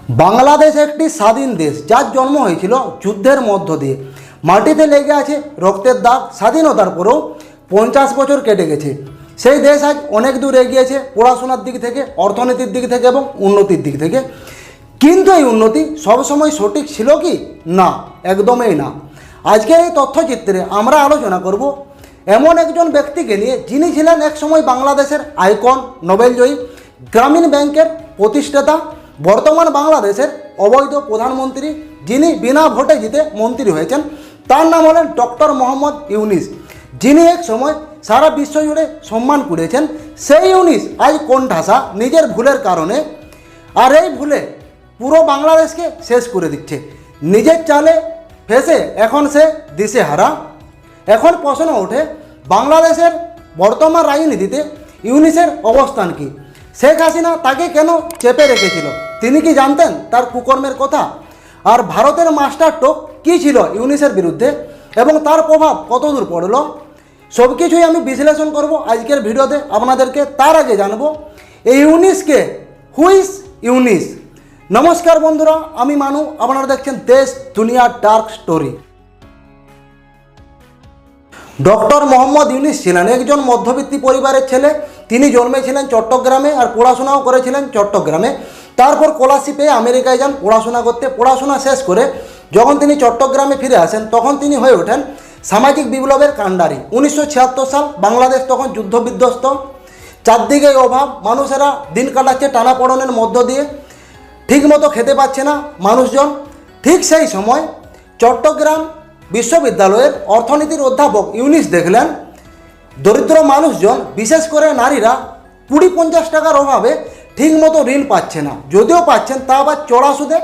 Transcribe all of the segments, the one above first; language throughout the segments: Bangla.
বাংলাদেশ একটি স্বাধীন দেশ, যার জন্ম হয়েছিল যুদ্ধের মধ্য দিয়ে। মাটিতে লেগে আছে রক্তের দাগ। স্বাধীনতার পরেও 50 বছর কেটে গেছে। সেই দেশ আজ অনেক দূর এগিয়েছে পড়াশোনার দিক থেকে, অর্থনীতির দিক থেকে এবং উন্নতির দিক থেকে। কিন্তু এই উন্নতি সবসময় সঠিক ছিল কি? না, একদমই না। আজকের এই তথ্যচিত্রে আমরা আলোচনা করব এমন একজন ব্যক্তিকে নিয়ে, যিনি ছিলেন একসময় বাংলাদেশের আইকন, নোবেলজয়ী, গ্রামীণ ব্যাংকের প্রতিষ্ঠাতা, বর্তমান বাংলাদেশের অবৈধ প্রধানমন্ত্রী, যিনি বিনা ভোটে জিতে মন্ত্রী হয়েছেন। তার নাম হলেন ডক্টর মোহাম্মদ ইউনূস, যিনি এক সময় সারা বিশ্ব জুড়ে সম্মান কুড়িয়েছেন। সেই ইউনূস আজ কোণঠাসা নিজের ভুলের কারণে, আর এই ভুলে পুরো বাংলাদেশকে শেষ করে দিচ্ছে। নিজের চালে ফেসে এখন সে দিশেহারা। এখন প্রশ্ন ওঠে, বাংলাদেশের বর্তমান রাজনীতিতে ইউনূসের অবস্থান কি? শেখ হাসিনা তাকে কেন চেপে রেখেছিল? তিনি কি জানতেন তার কুকর্মের কথা? আর ভারতের মাস্টার টোক কী ছিল ইউনূসের বিরুদ্ধে এবং তার প্রভাব কতদূর পড়ল? সব কিছুই আমি বিশ্লেষণ করব আজকের ভিডিওতে আপনাদেরকে। তার আগে জানবো এই ইউনূসকে, হু ইজ ইউনূস। নমস্কার বন্ধুরা, আমি মানু, আপনারা দেখছেন দেশ দুনিয়া dark story. Doctor Mohammad Yunus ছিলেন একজন মধ্যবিত্ত পরিবারের ছেলে। তিনি জন্মেছিলেন চট্টগ্রামে আর পড়াশোনাও করেছিলেন চট্টগ্রামে। তারপর স্কলারশিপ পেয়ে আমেরিকায় যান পড়াশোনা করতে। পড়াশোনা শেষ করে যখন তিনি চট্টগ্রামে ফিরে আসেন, তখন তিনি হয়ে ওঠেন সামাজিক বিপ্লবের কাণ্ডারি। 1976 সাল, বাংলাদেশ তখন যুদ্ধবিধ্বস্ত, চারদিকে অভাব, মানুষেরা দিন কাটাচ্ছে টানাপোড়েনের মধ্য দিয়ে, ঠিকমতো খেতে পাচ্ছে না মানুষজন। ঠিক সেই সময় চট্টগ্রাম বিশ্ববিদ্যালয়ের অর্থনীতির অধ্যাপক ইউনূস দেখলেন দরিদ্র মানুষজন, বিশেষ করে নারীরা 20-50 টাকার অভাবে ঠিকমতো ঋণ পাচ্ছে না। যদিও পাচ্ছেন, তা আবার চড়া সুদে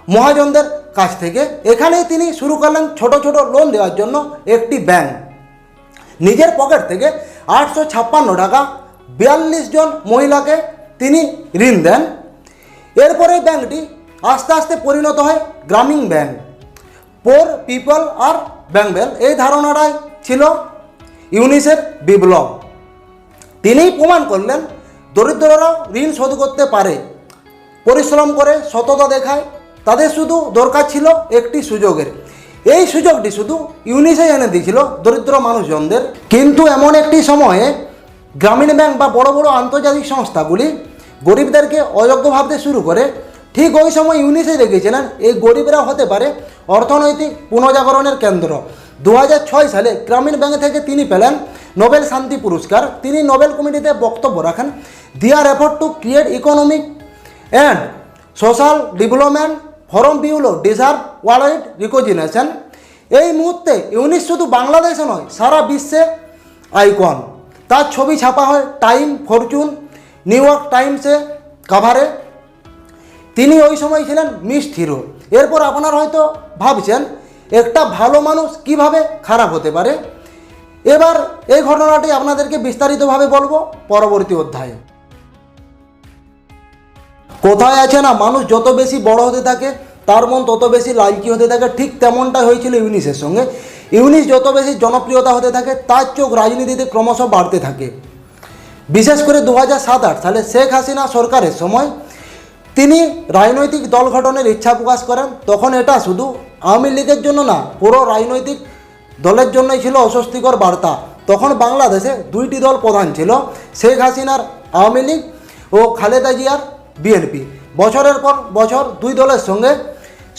মহাজনদের কাছ থেকে। এখানেই তিনি শুরু করলেন ছোট ছোট লোন দেওয়ার জন্য একটি ব্যাংক। নিজের পকেট থেকে 856 টাকা 42 জন মহিলাকে তিনি ঋণ দেন। এরপরে ব্যাংকটি আস্তে আস্তে পরিণত হয় গ্রামীণ ব্যাংক। পোর পিপল আর ব্যাংক, এই ধারণাটাই ছিল ইউনূসের বিপ্লব। তিনিই প্রমাণ করলেন দরিদ্ররাও ঋণ শোধ করতে পারে, পরিশ্রম করে সততা দেখায়। তাদের শুধু দরকার ছিল একটি সুযোগের। এই সুযোগটি শুধু ইউনূসই এনে দিয়েছিল দরিদ্র মানুষজনদের। কিন্তু এমন একটি সময়ে গ্রামীণ ব্যাংক বা বড় বড় আন্তর্জাতিক সংস্থাগুলি গরিবদেরকে অযোগ্য ভাবতে শুরু করে। ঠিক ওই সময় ইউনূসই দেখেছিলেন এই গরিবরা হতে পারে অর্থনৈতিক পুনর্জাগরণের কেন্দ্র। 2006 সালে গ্রামীণ ব্যাংক থেকে তিনি পেলেন নোবেল শান্তি পুরস্কার। তিনি নোবেল কমিটিতে বক্তব্য রাখেন, their effort to create economic and social development from below deserve world recognition. এই মুহূর্তে ইউনূস শুধু বাংলাদেশে নয়, সারা বিশ্বে আইকন। তার ছবি ছাপা হয় টাইম, ফরচুন, নিউ ইয়র্ক টাইমসে কাভারে। তিনি ওই সময় ছিলেন মিস্ট হিরো। এরপর আপনারা হয়তো ভাবছেন, একটা ভালো মানুষ কিভাবে খারাপ হতে পারে? এবার এই ঘটনাটি আপনাদেরকে বিস্তারিতভাবে বলবো পরবর্তী অধ্যায়ে। কোথায় আছে না, মানুষ যত বেশি বড় হতে থাকে তার মন তত বেশি লালচি হতে থাকে। ঠিক তেমনটাই হয়েছিল ইউনূসের সঙ্গে। ইউনূস যত বেশি জনপ্রিয়তা হতে থাকে, তার চোখ রাজনীতিতে ক্রমশ বাড়তে থাকে। বিশেষ করে 2007-8 সালে শেখ হাসিনা সরকারের সময় তিনি রাজনৈতিক দল গঠনের ইচ্ছা প্রকাশ করেন। তখন এটা শুধু আওয়ামী লীগের জন্য না, পুরো রাজনৈতিক দলের জন্যই ছিল অস্বস্তিকর বার্তা। তখন বাংলাদেশে দুইটি দল প্রধান ছিল, শেখ হাসিনার আওয়ামী লীগ ও খালেদা জিয়ার বিএনপি। বছরের পর বছর দুই দলের সঙ্গে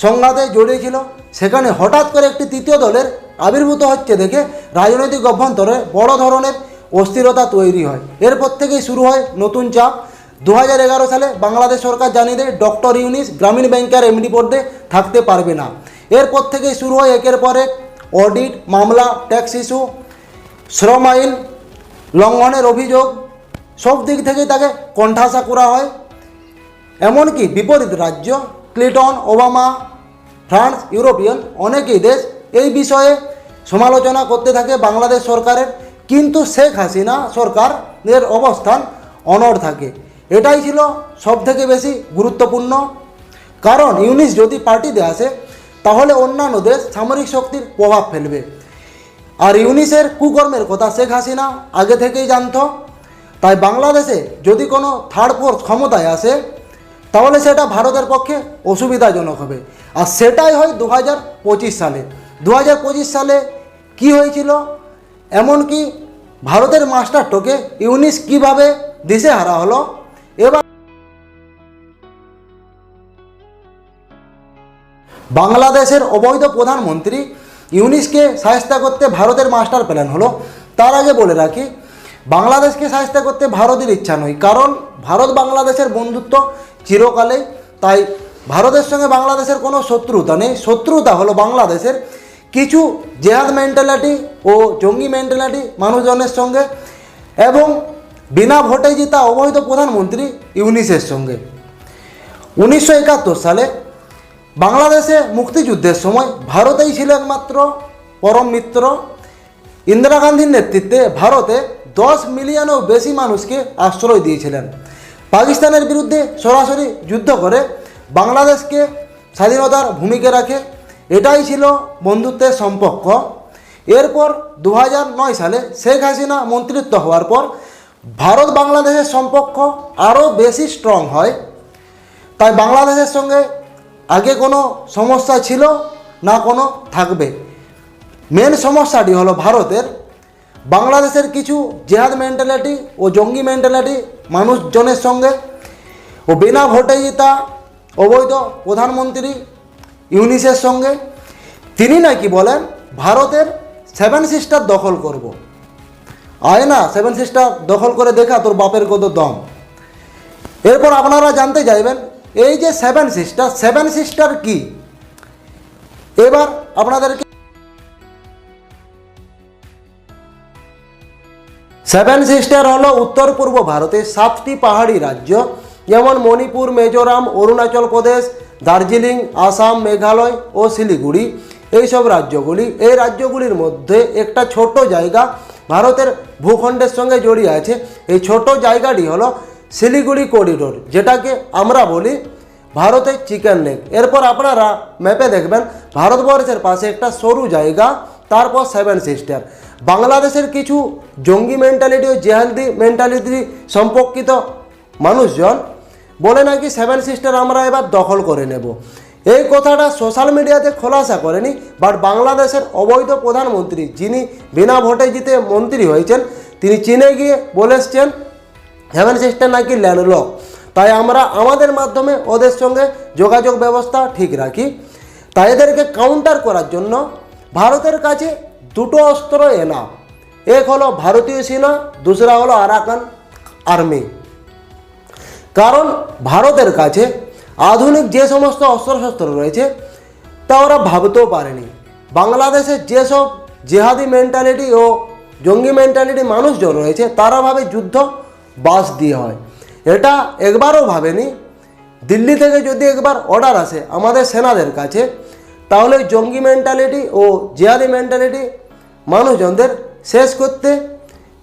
সংঘাতে জড়িয়েছিল। সেখানে হঠাৎ করে একটি তৃতীয় দলের আবির্ভূত হচ্ছে দেখে রাজনৈতিক অভ্যন্তরে বড় ধরনের অস্থিরতা তৈরি হয়। এরপর থেকেই শুরু হয় নতুন চাপ। 2011 সালে বাংলাদেশ সরকার জানিয়ে দেয় ডক্টর ইউনূস গ্রামীণ ব্যাংকের এমডি পদে থাকতে পারবে না। এরপর থেকেই শুরু হয় একের পর এক অডিট মামলা, ট্যাক্স ইস্যু, শ্রম আইন লঙ্ঘনের অভিযোগ। সব দিক থেকেই তাকে কোণঠাসা করা হয়। এমনকি বিপরীত রাজ্য, ক্লিন্টন, ওবামা, ফ্রান্স, ইউরোপিয়ান অনেকেই দেশ এই বিষয়ে সমালোচনা করতে থাকে বাংলাদেশ সরকারের। কিন্তু শেখ হাসিনা সরকারের অবস্থান অনড় থাকে। এটাই ছিল সবথেকে বেশি গুরুত্বপূর্ণ। কারণ ইউনূস যদি পার্টিতে আসে, তাহলে অন্যান্য দেশ সামরিক শক্তির প্রভাব ফেলবে। আর ইউনূসের কুকর্মের কথা শেখ হাসিনা আগে থেকেই জানত। তাই বাংলাদেশে যদি কোনো থার্ড ফোর্স ক্ষমতায় আসে, তাহলে সেটা ভারতের পক্ষে অসুবিধাজনক হবে। আর সেটাই হয় 2025 সালে। 2025 সালে কি হয়েছিল, এমনকি ভারতের মাস্টারটোকে ইউনিস কীভাবে দিশেহারা হলো। এবার বাংলাদেশের অবৈধ প্রধানমন্ত্রী ইউনিসকে সাহায্য করতে ভারতের মাস্টার প্ল্যান হলো। তার আগে বলে রাখি, বাংলাদেশকে সাহায্য করতে ভারতের ইচ্ছা নয়, কারণ ভারত বাংলাদেশের বন্ধুত্ব চিরকালেই। তাই ভারতের সঙ্গে বাংলাদেশের কোনো শত্রুতা নেই। শত্রুতা হলো বাংলাদেশের কিছু জেহাদ মেন্টালিটি ও জঙ্গি মেন্টালিটি মানুষজনের সঙ্গে, এবং বিনা ভোটে জিতা অবৈধ প্রধানমন্ত্রী ইউনিসের সঙ্গে। 1971 সালে বাংলাদেশে মুক্তিযুদ্ধের সময় ভারতেই ছিল একমাত্র পরম মিত্র। ইন্দিরা গান্ধীর নেতৃত্বে ভারতে 10 মিলিয়নেরও বেশি মানুষকে আশ্রয় দিয়েছিলেন। পাকিস্তানের বিরুদ্ধে সরাসরি যুদ্ধ করে বাংলাদেশকে স্বাধীনতার ভূমিকা রাখে। এটাই ছিল বন্ধুত্বের সম্পর্ক। এরপর 2009 সালে শেখ হাসিনা মন্ত্রিত্ব হওয়ার পর ভারত বাংলাদেশের সম্পর্ক আরও বেশি স্ট্রং হয়। তাই বাংলাদেশের সঙ্গে আগে কোনো সমস্যা ছিল না, কোনো থাকবে। মেন সমস্যাটি হলো ভারতের বাংলাদেশের কিছু জেহাদ মেন্টালিটি ও জঙ্গি মেন্টালিটি মানুষজনের সঙ্গে, ও বিনা ভোটে জিতা অবৈধ প্রধানমন্ত্রী ইউনিসের সঙ্গে। তিনি নাকি বলেন ভারতের 7 সিস্টার দখল করব। আয় না 7 সিস্টার দখল করে দেখা তোর বাপের কত দম। এরপর আপনারা জানতে চাইবেন এই যে 7 সিস্টার কি। এবার আপনাদেরকে 7 সিস্টার হলো উত্তর পূর্ব ভারতের 7টি পাহাড়ি রাজ্য, যেমন মণিপুর, মিজোরাম, অরুণাচল প্রদেশ, দার্জিলিং, আসাম, মেঘালয় ও শিলিগুড়ি। এইসব রাজ্যগুলি, এই রাজ্যগুলির মধ্যে একটা ছোট জায়গা ভারতের ভূখণ্ডের সঙ্গে জড়িয়ে আছে। এই ছোট জায়গাটি হলো শিলিগুড়ি করিডোর, যেটাকে আমরা বলি ভারতের চিকেন নেক। এরপর আপনারা ম্যাপে দেখবেন ভারতবর্ষের পাশে একটা সরু জায়গা, তারপর 7 সিস্টার। বাংলাদেশের কিছু জঙ্গি মেন্টালিটি ও জেহাদি মেন্টালিটি সম্পর্কিত মানুষজন বলে নাকি 7 সিস্টার আমরা এবার দখল করে নেব। এই কথাটা সোশ্যাল মিডিয়াতে খোলাসা করেনি, বাট বাংলাদেশের অবৈধ প্রধানমন্ত্রী, যিনি বিনা ভোটে জিতে মন্ত্রী হয়েছেন, তিনি চীনে গিয়ে বলেছেন 7 সিস্টার নাকি ল্যান্ডলক। তাই আমরা আমাদের মাধ্যমে ওদের সঙ্গে যোগাযোগ ব্যবস্থা ঠিক রাখি। তাই এদেরকে কাউন্টার করার জন্য ভারতের কাছে দুটো অস্ত্র এনা। এক হলো ভারতীয় সেনা, দুসরা হলো আরাকান আর্মি। কারণ ভারতের কাছে আধুনিক যে সমস্ত অস্ত্রশস্ত্র রয়েছে তা ওরা ভাবতেও পারেনি। বাংলাদেশের যেসব জেহাদি মেন্টালিটি ও জঙ্গি মেন্টালিটি মানুষজন রয়েছে, তারা ভাবে যুদ্ধ বাস দিয়ে হয়। এটা একবারও ভাবেনি। দিল্লি থেকে যদি একবার অর্ডার আসে আমাদের সেনাদের কাছে, তাহলে জঙ্গি মেন্টালিটি ও জিহাদি মেন্টালিটি মানুষজনদের শেষ করতে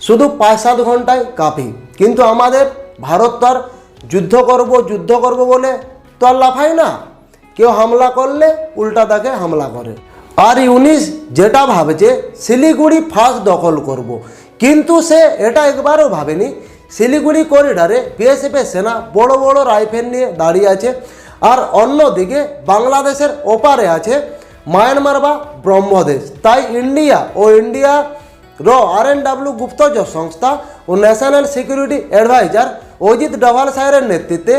শুধু 5-7 ঘন্টায় কাফি। কিন্তু আমাদের ভারত তো আর যুদ্ধ করব বলে তো আর লাফায় না। কেউ হামলা করলে উল্টা তাকে হামলা করে। আর ইউনিস যেটা ভাবছে শিলিগুড়ি ফার্স্ট দখল করব, কিন্তু সে এটা একবারও ভাবেনি শিলিগুড়ি করিডোরে বিএসএফের সেনা বড় বড় রাইফেল নিয়ে দাঁড়িয়ে আছে, আর অন্যদিকে বাংলাদেশের ওপারে আছে মায়ানমার বা ব্রহ্মদেশ। তাই ইন্ডিয়া ও ইন্ডিয়ার RNW গুপ্তচর সংস্থা ও national security advisor Ajit Doval সাহেবের নেতৃত্বে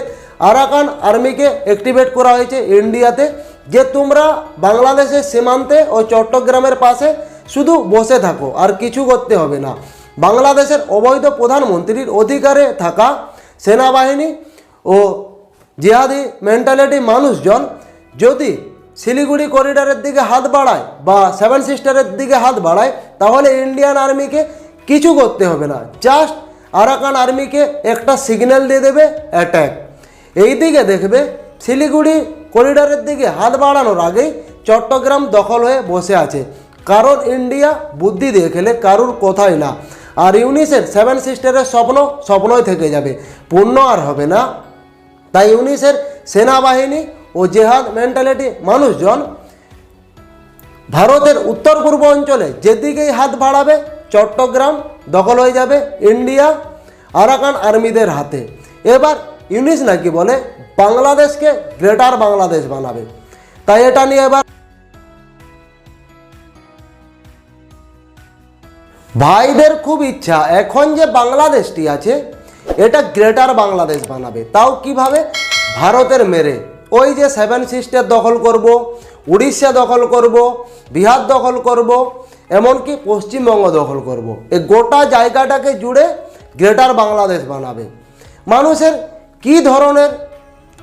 আরাকান আর্মিকে অ্যাক্টিভেট করা হয়েছে ইন্ডিয়াতে, যে তোমরা বাংলাদেশের সীমান্তে ও চট্টগ্রামের পাশে শুধু বসে থাকো, আর কিছু করতে হবে না। বাংলাদেশের অবৈধ প্রধানমন্ত্রীর অধিকারে থাকা সেনাবাহিনী ও জিহাদি মেন্টালিটি মানুষজন যদি শিলিগুড়ি করিডোরের দিকে হাত বাড়ায় বা 7 সিস্টারের দিকে হাত বাড়ায়, তাহলে ইন্ডিয়ান আর্মিকে কিছু করতে হবে না, জাস্ট আরাকান আর্মিকে একটা সিগন্যাল দিয়ে দেবে অ্যাট্যাক। এই দিকে দেখবে শিলিগুড়ি করিডোরের দিকে হাত বাড়ানোর আগেই চট্টগ্রাম দখল হয়ে বসে আছে। কারণ ইন্ডিয়া বুদ্ধি দিয়ে খেলে, কারুর কথাই না। আর ইউনিসের 7 সিস্টারের স্বপ্নই থেকে যাবে, পূর্ণ আর হবে না। তাই ইউনিসের সেনাবাহিনী ও জেহাদ মেন্টালিটি মানুষজন ভারতের উত্তর পূর্ব অঞ্চলে যেদিকেই হাত বাড়াবে চট্টগ্রাম দখল হয়ে যাবে ইন্ডিয়া আরাকান আর্মিদের হাতে। এবার ইউনিস নাকি বলে বাংলাদেশকে গ্রেটার বাংলাদেশ বানাবে। তাই এটা নিয়ে এবার ভাইদের খুব ইচ্ছা এখন যে বাংলাদেশটি আছে এটা গ্রেটার বাংলাদেশ বানাবে। তাও কিভাবে? ভারতের মেরে ওই যে 7 সিস্টার দখল করব, উড়িষ্যা দখল করব, বিহার দখল করব, এমনকি পশ্চিমবঙ্গ দখল করব। এই গোটা জায়গাটাকে জুড়ে গ্রেটার বাংলাদেশ বানাবে। মানুষের কি ধরনের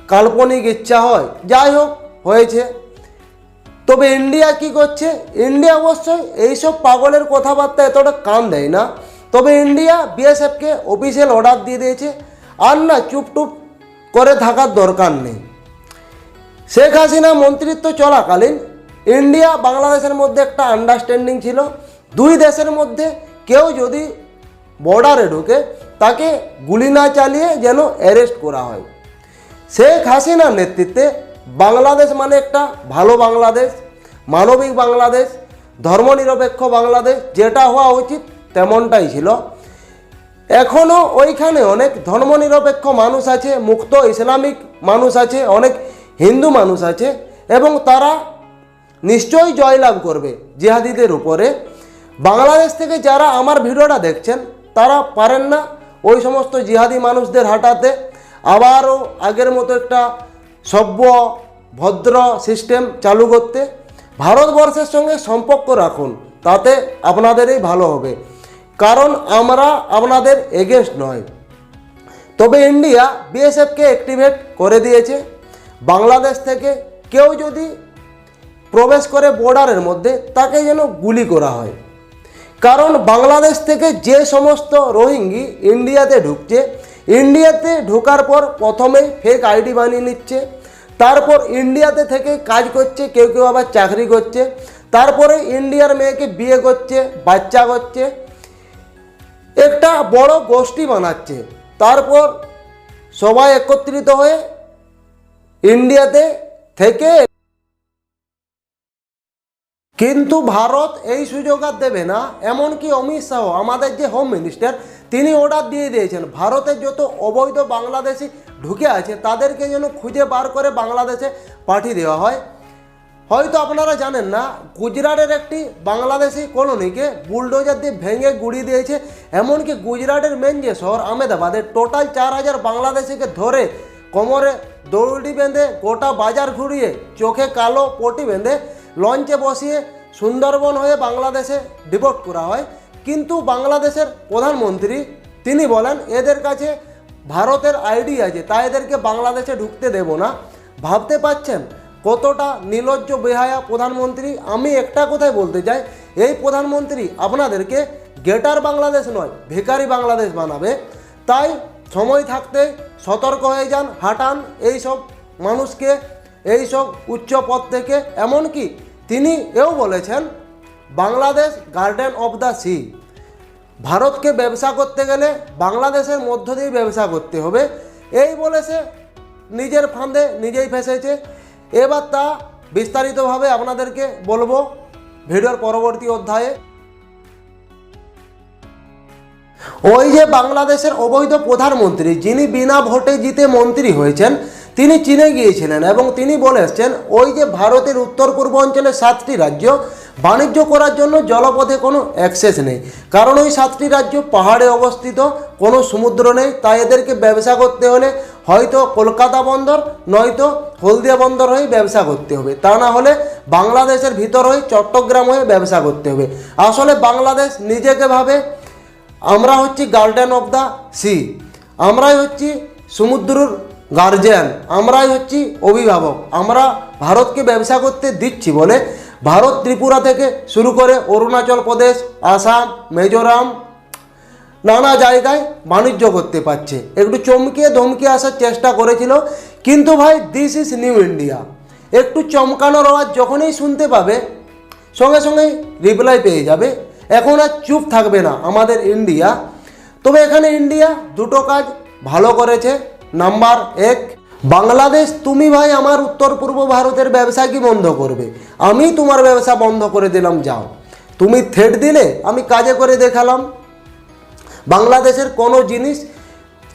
কাল্পনিক ইচ্ছা হয়, যাই হোক হয়েছে। তবে ইন্ডিয়া কি করছে? ইন্ডিয়া অবশ্যই এইসব পাগলের কথাবার্তা এতটা কান দেয় না। তবে ইন্ডিয়া বিএসএফকে অফিসিয়াল অর্ডার দিয়ে দিয়েছে, আর না চুপটুপ করে থাকার দরকার নেই। শেখ হাসিনা মন্ত্রিত্ব চলাকালীন ইন্ডিয়া বাংলাদেশের মধ্যে একটা আন্ডারস্ট্যান্ডিং ছিল, দুই দেশের মধ্যে কেউ যদি বর্ডারে ঢুকে তাকে গুলি না চালিয়ে যেন অ্যারেস্ট করা হয়। শেখ হাসিনার নেতৃত্বে বাংলাদেশ মানে একটা ভালো বাংলাদেশ, মানবিক বাংলাদেশ, ধর্মনিরপেক্ষ বাংলাদেশ, যেটা হওয়া উচিত তেমনটাই ছিল। এখনও ওইখানে অনেক ধর্মনিরপেক্ষ মানুষ আছে, মুক্ত ইসলামিক মানুষ আছে, অনেক হিন্দু মানুষ আছে, এবং তারা নিশ্চয়ই জয়লাভ করবে জিহাদিদের উপরে। বাংলাদেশ থেকে যারা আমার ভিডিওটা দেখছেন তারা পারেন না ওই সমস্ত জিহাদি মানুষদের হাঁটাতে, আবারও আগের মতো একটা সভ্য ভদ্র সিস্টেম চালু করতে। ভারতবর্ষের সঙ্গে সম্পর্ক রাখুন, তাতে আপনাদেরই ভালো হবে, কারণ আমরা আপনাদের এগেনস্ট নয়। তবে ইন্ডিয়া বিএসএফকে অ্যাক্টিভেট করে দিয়েছে। বাংলাদেশ থেকে কেউ যদি প্রবেশ করে বর্ডারের মধ্যে তাকে যেন গুলি করা হয়। কারণ বাংলাদেশ থেকে যে সমস্ত রোহিঙ্গি ইন্ডিয়াতে ঢুকছে, ইন্ডিয়াতে ঢোকার পর প্রথমেই ফেক আইডি বানিয়ে নিচ্ছে, তারপর ইন্ডিয়াতে থেকে কাজ করছে, কেউ কেউ আবার চাকরি করছে, তারপরে ইন্ডিয়ার মেয়েকে বিয়ে করছে, বাচ্চা করছে, একটা বড় গোষ্ঠী বানাচ্ছে। তারপর সবাই একত্রিত হয়ে ইন্ডিয়াতে থেকে, কিন্তু ভারত এই সুযোগ আর দেবে না। এমনকি অমিত শাহ আমাদের যে হোম মিনিস্টার, তিনি অর্ডার দিয়ে দিয়েছেন ভারতের যত অবৈধ বাংলাদেশি ঢুকে আছে তাদেরকে যেন খুঁজে বার করে বাংলাদেশে পাঠিয়ে দেওয়া হয়। হয়তো আপনারা জানেন না, গুজরাটের একটি বাংলাদেশি কলোনিকে বুলডোজার দিয়ে ভেঙে গুড়িয়ে দিয়েছে। এমনকি গুজরাটের মেন যে শহর আহমেদাবাদে টোটাল 4000 বাংলাদেশিকে ধরে কোমরে দড়ি বেঁধে গোটা বাজার ঘুরিয়ে চোখে কালো পটি বেঁধে লঞ্চে বসিয়ে সুন্দরবন হয়ে বাংলাদেশে ডিপোর্ট করা হয়। কিন্তু বাংলাদেশের প্রধানমন্ত্রী তিনি বলেন এদের কাছে ভারতের আইডি আছে, তাই এদেরকে বাংলাদেশে ঢুকতে দেব না। ভাবতে পাচ্ছেন কতটা নির্লজ্জ বেহায়া প্রধানমন্ত্রী। আমি একটা কথাই বলতে চাই, এই প্রধানমন্ত্রী আপনাদেরকে গ্রেটার বাংলাদেশ নয় ভিখারি বাংলাদেশ বানাবে। তাই সময় থাকতে সতর্ক হয়ে যান, হাঁটান এই সব মানুষকে এই সব উচ্চ পদ থেকে। এমনকি তিনি এও বলেছেন Bangladesh garden of the sea. ভারতকে ব্যবসা করতে গেলে বাংলাদেশের মধ্য দিয়ে ব্যবসা করতে হবে, এই বলেছে নিজের ফাঁদে নিজেই ফেসেছে। এবার তা বিস্তারিতভাবে আপনাদেরকে বলবো ভিডিওর পরবর্তী অধ্যায়ে। ওই যে বাংলাদেশের অবৈধ প্রধানমন্ত্রী যিনি বিনা ভোটে জিতে মন্ত্রী হয়েছেন, তিনি চীনে গিয়েছিলেন এবং তিনি বলে এসছেন ওই যে ভারতের উত্তর পূর্বাঞ্চলের 7টি রাজ্য বাণিজ্য করার জন্য জলপথে কোনো অ্যাক্সেস নেই, কারণ ওই 7টি রাজ্য পাহাড়ে অবস্থিত, কোনো সমুদ্র নেই। তাই এদেরকে ব্যবসা করতে হলে হয়তো কলকাতা বন্দর নয়তো হলদিয়া বন্দর হয়ে ব্যবসা করতে হবে, তা না হলে বাংলাদেশের ভিতর হয়ে চট্টগ্রাম হয়ে ব্যবসা করতে হবে। আসলে বাংলাদেশ নিজেকে ভাবে আমরা হচ্ছি গার্ডেন অফ দ্য সি, আমরাই হচ্ছি সমুদ্রের গার্জিয়ান, আমরাই হচ্ছি অভিভাবক। আমরা ভারতকে ব্যবসা করতে দিচ্ছি বলে ভারত ত্রিপুরা থেকে শুরু করে অরুণাচল প্রদেশ, আসাম, মিজোরাম নানা জায়গায় বাণিজ্য করতে পারছে। একটু চমকিয়ে ধমকিয়ে আসার চেষ্টা করেছিল, কিন্তু ভাই দিস ইজ নিউ ইন্ডিয়া। একটু চমকানোর আওয়াজ যখনই শুনতে পাবে সঙ্গে সঙ্গেই রিপ্লাই পেয়ে যাবে। এখন আর চুপ থাকবে না আমাদের ইন্ডিয়া। তবে এখানে ইন্ডিয়া দুটো কাজ ভালো করেছে। নাম্বার 1, বাংলাদেশ তুমি ভাই আমার উত্তর পূর্ব ভারতের ব্যবসা কি বন্ধ করবে? আমি তোমার ব্যবসা বন্ধ করে দিলাম, যাও। তুমি থ্রেট দিলে, আমি কাজে করে দেখালাম। বাংলাদেশের কোনো জিনিস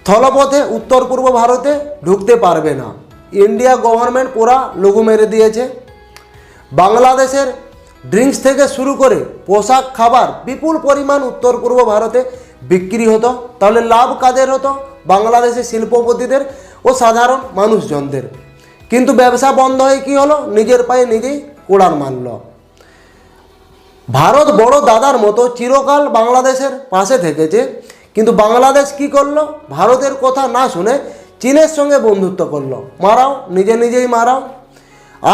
স্থলপথে উত্তর পূর্ব ভারতে ঢুকতে পারবে না। ইন্ডিয়া গভর্নমেন্ট পুরা লঘু মেরে দিয়েছে। বাংলাদেশের ড্রিঙ্কস থেকে শুরু করে পোশাক খাবার বিপুল পরিমাণ উত্তর পূর্ব ভারতে বিক্রি হতো। তাহলে লাভ কাদের হতো? বাংলাদেশের শিল্পপতিদের ও সাধারণ মানুষজনদের। কিন্তু ব্যবসা বন্ধ হয়ে কী হলো? নিজের পায়ে নিজেই কোড়ান মারল। ভারত বড় দাদার মতো চিরকাল বাংলাদেশের পাশে থেকেছে, কিন্তু বাংলাদেশ কি করলো? ভারতের কথা না শুনে চীনের সঙ্গে বন্ধুত্ব করলো। মারাও, নিজে নিজেই মারাও।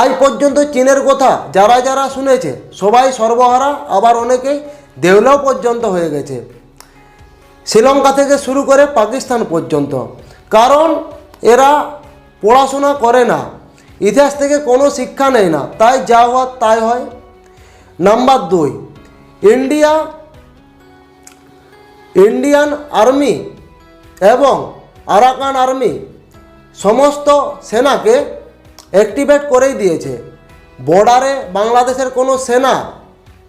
আজ পর্যন্ত চীনের কথা যারা যারা শুনেছে সবাই সর্বহারা, আবার অনেকেই দেউলাও পর্যন্ত হয়ে গেছে, শ্রীলঙ্কা থেকে শুরু করে পাকিস্তান পর্যন্ত। কারণ এরা পড়াশোনা করে না, ইতিহাস থেকে কোনো শিক্ষা নেয় না, তাই যা হওয়ার তাই হয়। নাম্বার 2, ইন্ডিয়ান আর্মি এবং আরাকান আর্মি সমস্ত সেনাকে অ্যাক্টিভেট করেই দিয়েছে। বর্ডারে বাংলাদেশের কোনো সেনা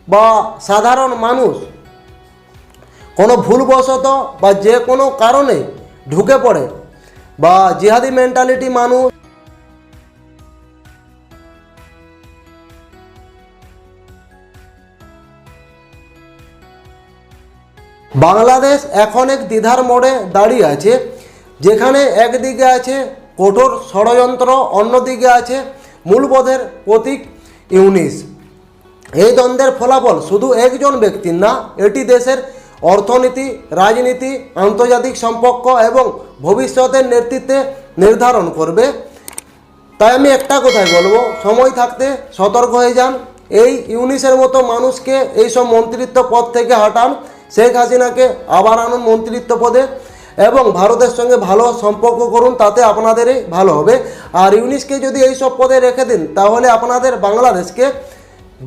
বা সাধারণ মানুষ কোনো ভুলবশত বা যে কোনো কারণে ঢুকে পড়ে বা জিহাদি মেন্টালিটি মানুষ বাংলাদেশ এখন এক দ্বিধার মোড়ে দাঁড়িয়ে আছে, যেখানে একদিকে আছে কঠোর ষড়যন্ত্র, অন্যদিকে আছে মূল্যবোধের প্রতীক ইউনিস। এই দ্বন্দ্বের ফলাফল শুধু একজন ব্যক্তির না, এটি দেশের অর্থনীতি, রাজনীতি, আন্তর্জাতিক সম্পর্ক এবং ভবিষ্যতের নেতৃত্বে নির্ধারণ করবে। তাই আমি একটা কথাই বলবো, সময় থাকতে সতর্ক হয়ে যান। এই ইউনিসের মতো মানুষকে এইসব মন্ত্রিত্ব পদ থেকে হাঁটান, শেখ হাসিনাকে আবার আনুন মন্ত্রিত্ব পদে এবং ভারতের সঙ্গে ভালো সম্পর্ক করুন, তাতে আপনাদেরই ভালো হবে। আর ইউনিসকে যদি এইসব পদে রেখে দিন, তাহলে আপনাদের বাংলাদেশকে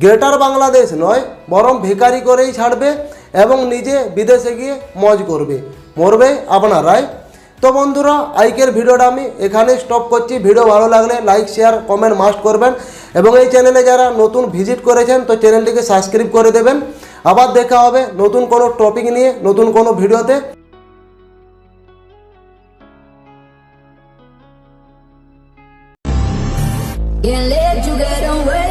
গ্রেটার বাংলাদেশ নয়, বরং ভিখারি করেই ছাড়বে এবং নিজে বিদেশে গিয়ে মজ করবে, মরবে আপনারাই। তো বন্ধুরা, আজকের ভিডিওটা আমি এখানে স্টপ করছি। ভিডিও ভালো লাগলে লাইক, শেয়ার, কমেন্ট মাস্ট করবেন এবং এই চ্যানেলে যারা নতুন ভিজিট করেছেন তো চ্যানেলটিকে সাবস্ক্রাইব করে দেবেন। আবার দেখা হবে নতুন কোনো টপিক নিয়ে, নতুন কোনো ভিডিওতে। Can't let you get away.